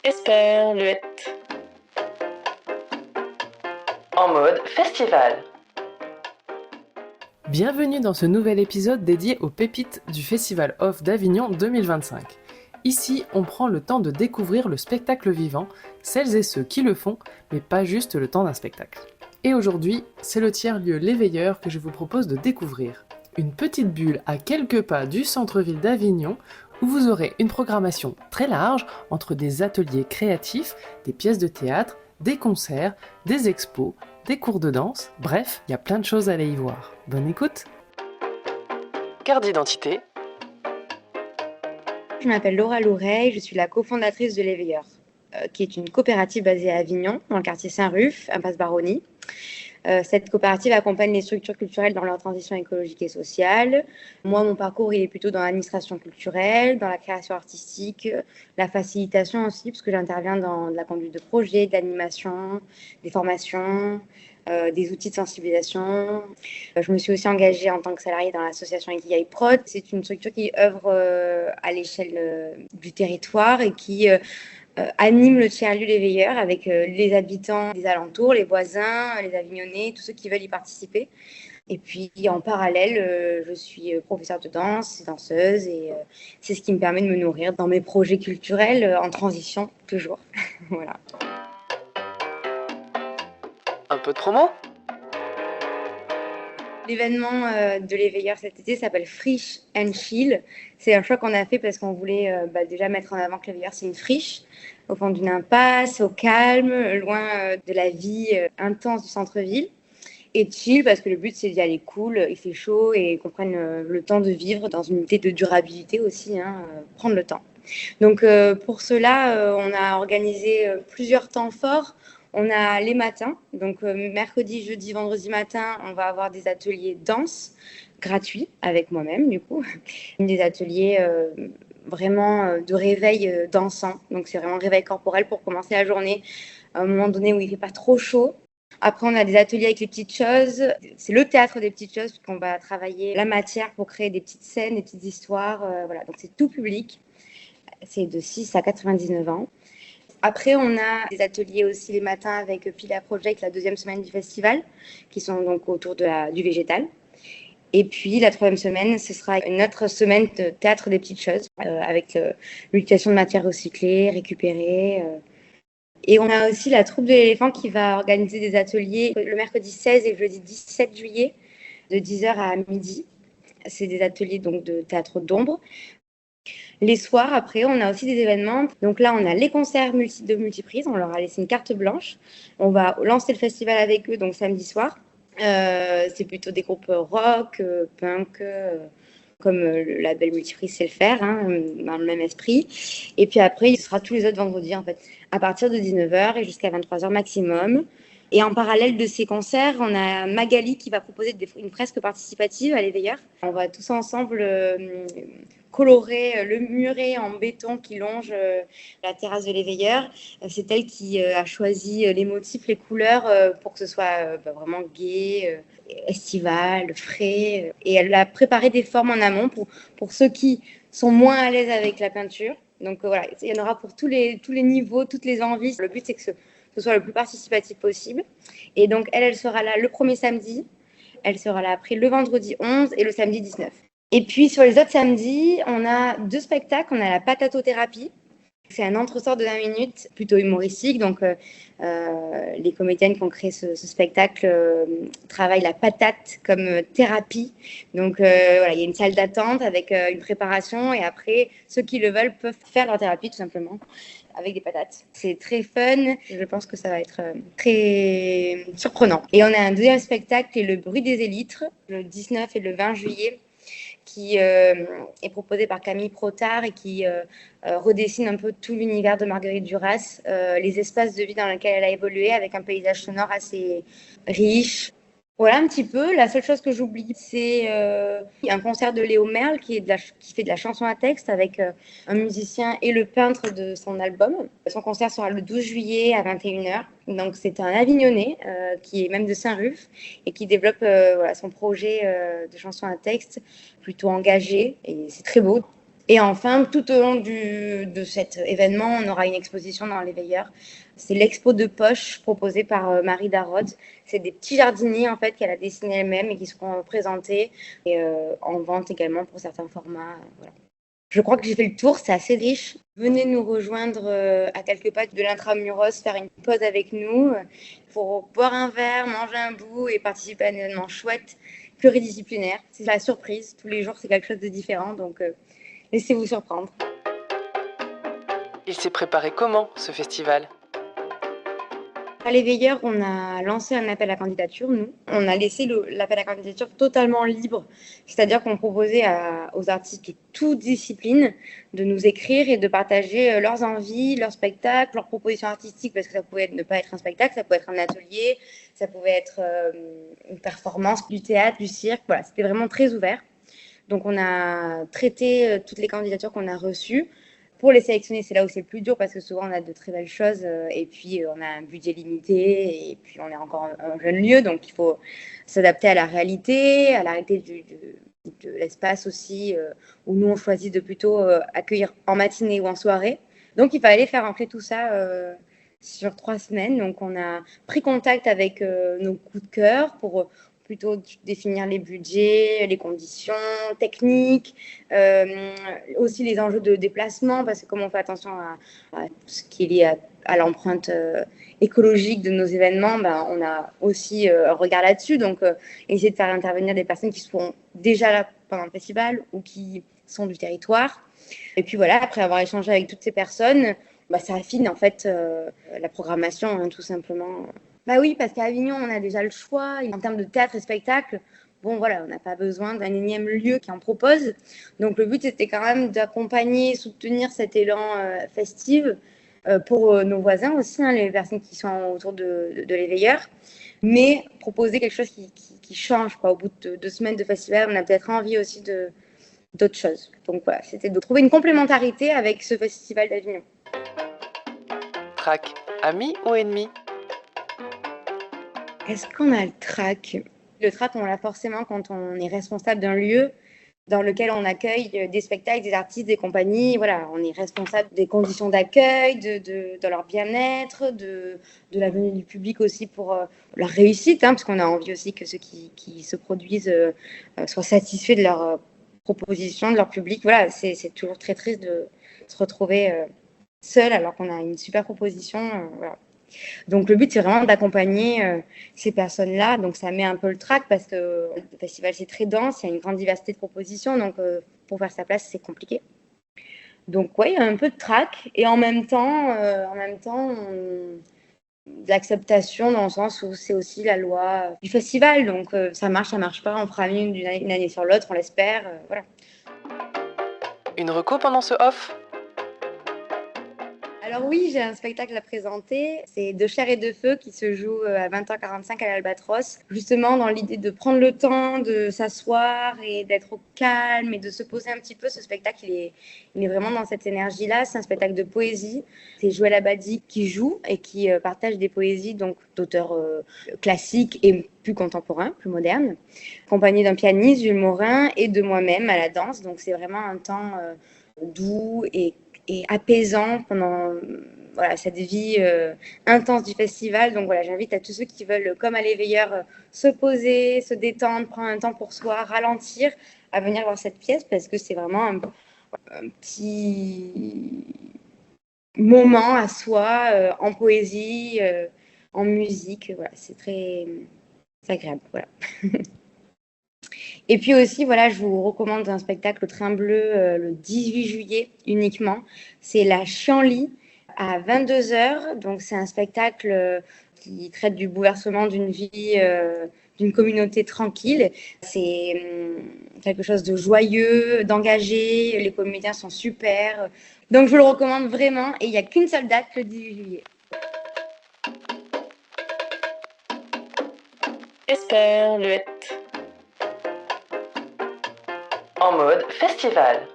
Esperluette. En mode festival. Bienvenue dans ce nouvel épisode dédié aux pépites du Festival Off d'Avignon 2025. Ici, on prend le temps de découvrir le spectacle vivant, celles et ceux qui le font, mais pas juste le temps d'un spectacle. Et aujourd'hui, c'est le tiers-lieu Les Veilleurs que je vous propose de découvrir. Une petite bulle à quelques pas du centre-ville d'Avignon, où vous aurez une programmation très large entre des ateliers créatifs, des pièces de théâtre, des concerts, des expos, des cours de danse, bref, il y a plein de choses à aller y voir. Bonne écoute! Carte d'identité. Je m'appelle Laura Loureille, je suis la cofondatrice de Les Veilleurs, qui est une coopérative basée à Avignon, dans le quartier Saint-Ruf, impasse Baronnie. Cette coopérative accompagne les structures culturelles dans leur transition écologique et sociale. Moi, mon parcours, il est plutôt dans l'administration culturelle, dans la création artistique, la facilitation aussi, parce que j'interviens dans de la conduite de projet, de l'animation, des formations, des outils de sensibilisation. Je me suis aussi engagée en tant que salariée dans l'association Ikigai Prod. C'est une structure qui œuvre à l'échelle du territoire et qui anime le tiers-lieu Les Veilleurs avec les habitants des alentours, les voisins, les Avignonnais, tous ceux qui veulent y participer. Et puis en parallèle, je suis professeure de danse, danseuse, et c'est ce qui me permet de me nourrir dans mes projets culturels en transition toujours. Voilà. Un peu de promo. L'événement de Les Veilleurs cet été s'appelle Friche and Chill. C'est un choix qu'on a fait parce qu'on voulait déjà mettre en avant que Les Veilleurs, c'est une friche au fond d'une impasse, au calme, loin de la vie intense du centre-ville. Et chill parce que le but, c'est d'y aller cool, il fait chaud et qu'on prenne le temps de vivre dans une idée de durabilité aussi, prendre le temps. Donc pour cela, on a organisé plusieurs temps forts. On a les matins, donc mercredi, jeudi, vendredi matin, on va avoir des ateliers danse gratuits avec moi-même du coup, des ateliers vraiment de réveil dansant. Donc c'est vraiment réveil corporel pour commencer la journée à un moment donné où il fait pas trop chaud. Après, on a des ateliers avec les petites choses. C'est le théâtre des petites choses puisqu'on va travailler la matière pour créer des petites scènes, des petites histoires. Voilà, donc c'est tout public. C'est de 6 à 99 ans. Après, on a des ateliers aussi les matins avec Pila Project, la deuxième semaine du festival, qui sont donc autour du végétal. Et puis, la troisième semaine, ce sera une autre semaine de théâtre des petites choses, avec l'utilisation de matières recyclées, récupérées. Et on a aussi la troupe de l'éléphant qui va organiser des ateliers le mercredi 16 et le jeudi 17 juillet, de 10h à midi. C'est des ateliers donc de théâtre d'ombre. Les soirs, après, on a aussi des événements. Donc là, on a les concerts de multiprises. On leur a laissé une carte blanche. On va lancer le festival avec eux, donc samedi soir. C'est plutôt des groupes rock, punk, comme le label Multiprise sait le faire, dans le même esprit. Et puis après, il sera tous les autres vendredis, en fait, à partir de 19h et jusqu'à 23h maximum. Et en parallèle de ces concerts, on a Magali qui va proposer une fresque participative à Les Veilleurs. On va tous ensemble colorer le muret en béton qui longe la terrasse de Les Veilleurs. C'est elle qui a choisi les motifs, les couleurs pour que ce soit vraiment gai, estival, frais. Et elle a préparé des formes en amont pour ceux qui sont moins à l'aise avec la peinture. Donc voilà, il y en aura pour tous les niveaux, toutes les envies. Le but, c'est que ce soit le plus participatif possible. Et donc, elle sera là le premier samedi. Elle sera là après le vendredi 11 et le samedi 19. Et puis, sur les autres samedis, on a 2 spectacles. On a la patatothérapie. C'est un entresort de 20 minutes, plutôt humoristique. Donc, les comédiennes qui ont créé ce spectacle travaillent la patate comme thérapie. Donc, voilà, il y a une salle d'attente avec une préparation. Et après, ceux qui le veulent peuvent faire leur thérapie, tout simplement, avec des patates. C'est très fun. Je pense que ça va être très surprenant. Et on a un deuxième spectacle qui est Le bruit des élytres, le 19 et le 20 juillet, qui est proposé par Camille Protard et qui redessine un peu tout l'univers de Marguerite Duras, les espaces de vie dans lesquels elle a évolué, avec un paysage sonore assez riche. Voilà un petit peu. La seule chose que j'oublie, c'est un concert de Léo Merle qui fait de la chanson à texte avec un musicien et le peintre de son album. Son concert sera le 12 juillet à 21h. Donc c'est un Avignonnais qui est même de Saint-Ruf et qui développe son projet de chanson à texte plutôt engagé et c'est très beau. Et enfin, tout au long de cet événement, on aura une exposition dans les Veilleurs. C'est l'expo de poche proposée par Marie Darroze. C'est des petits jardiniers en fait qu'elle a dessinés elle-même et qui seront présentés et en vente également pour certains formats. Voilà. Je crois que j'ai fait le tour, c'est assez riche. Venez nous rejoindre à quelques pas de l'Intramuros, faire une pause avec nous pour boire un verre, manger un bout et participer à un événement chouette, pluridisciplinaire. C'est la surprise, tous les jours c'est quelque chose de différent, donc laissez-vous surprendre. Il s'est préparé comment, ce festival? À Les Veilleurs, on a lancé un appel à candidature, nous. On a laissé l'appel à candidature totalement libre, c'est-à-dire qu'on proposait aux artistes de toute discipline de nous écrire et de partager leurs envies, leurs spectacles, leurs propositions artistiques, parce que ça pouvait ne pas être un spectacle, ça pouvait être un atelier, ça pouvait être une performance, du théâtre, du cirque. Voilà, c'était vraiment très ouvert. Donc on a traité toutes les candidatures qu'on a reçues. Pour les sélectionner, c'est là où c'est le plus dur parce que souvent on a de très belles choses et puis on a un budget limité et puis on est encore un jeune lieu, donc il faut s'adapter à la réalité de l'espace aussi où nous on choisit de plutôt accueillir en matinée ou en soirée. Donc il fallait faire entrer tout ça sur 3 semaines. Donc on a pris contact avec nos coups de cœur pour plutôt définir les budgets, les conditions techniques, aussi les enjeux de déplacement, parce que comme on fait attention à tout ce qui est lié à l'empreinte écologique de nos événements, ben, on a aussi un regard là-dessus. Donc, essayer de faire intervenir des personnes qui seront déjà là pendant le festival ou qui sont du territoire. Et puis voilà, après avoir échangé avec toutes ces personnes, bah, ça affine en fait la programmation, hein, tout simplement. Bah oui, parce qu'à Avignon, on a déjà le choix. En termes de théâtre et spectacle, bon voilà, on n'a pas besoin d'un énième lieu qui en propose. Donc le but, c'était quand même d'accompagner, soutenir cet élan festif pour nos voisins aussi, hein, les personnes qui sont autour de l'éveilleur, mais proposer quelque chose qui change. Quoi. Au bout de 2 semaines de festival, on a peut-être envie aussi d'autres choses. Donc voilà, c'était de trouver une complémentarité avec ce festival d'Avignon. Track, ami ou ennemi? Est-ce qu'on a le track? Le track, on l'a forcément quand on est responsable d'un lieu dans lequel on accueille des spectacles, des artistes, des compagnies. Voilà, on est responsable des conditions d'accueil, de leur bien-être, de la venue du public aussi pour leur réussite, hein, parce qu'on a envie aussi que ceux qui se produisent soient satisfaits de leur proposition, de leur public. Voilà, c'est toujours très triste de se retrouver seul alors qu'on a une super proposition. Voilà. Donc le but, c'est vraiment d'accompagner ces personnes-là. Donc ça met un peu le trac parce que le festival, c'est très dense, il y a une grande diversité de propositions. Donc pour faire sa place, c'est compliqué. Donc ouais, il y a un peu de trac et en même temps, de l'acceptation dans le sens où c'est aussi la loi du festival. Donc ça marche pas, on fera mieux une année sur l'autre, on l'espère. Voilà. Une reco pendant ce off? Alors oui, j'ai un spectacle à présenter. C'est De chair et de feu qui se joue à 20h45 à l'Albatros. Justement, dans l'idée de prendre le temps de s'asseoir et d'être au calme et de se poser un petit peu. Ce spectacle, il est vraiment dans cette énergie-là. C'est un spectacle de poésie. C'est Joël Abadi qui joue et qui partage des poésies donc d'auteurs classiques et plus contemporains, plus modernes, accompagné d'un pianiste, Jules Morin, et de moi-même à la danse. Donc c'est vraiment un temps doux et apaisant pendant voilà, cette vie intense du festival. Donc voilà, j'invite à tous ceux qui veulent, comme à l'éveilleur, se poser, se détendre, prendre un temps pour soi, ralentir, à venir voir cette pièce parce que c'est vraiment un petit moment à soi, en poésie, en musique. Voilà, c'est très agréable. Voilà. Et puis aussi, voilà, je vous recommande un spectacle au Train Bleu le 18 juillet uniquement. C'est La Chienlit à 22h. Donc, c'est un spectacle qui traite du bouleversement d'une vie, d'une communauté tranquille. C'est quelque chose de joyeux, d'engagé. Les comédiens sont super. Donc, je vous le recommande vraiment. Et il n'y a qu'une seule date, le 18 juillet. Esperluette. En mode festival.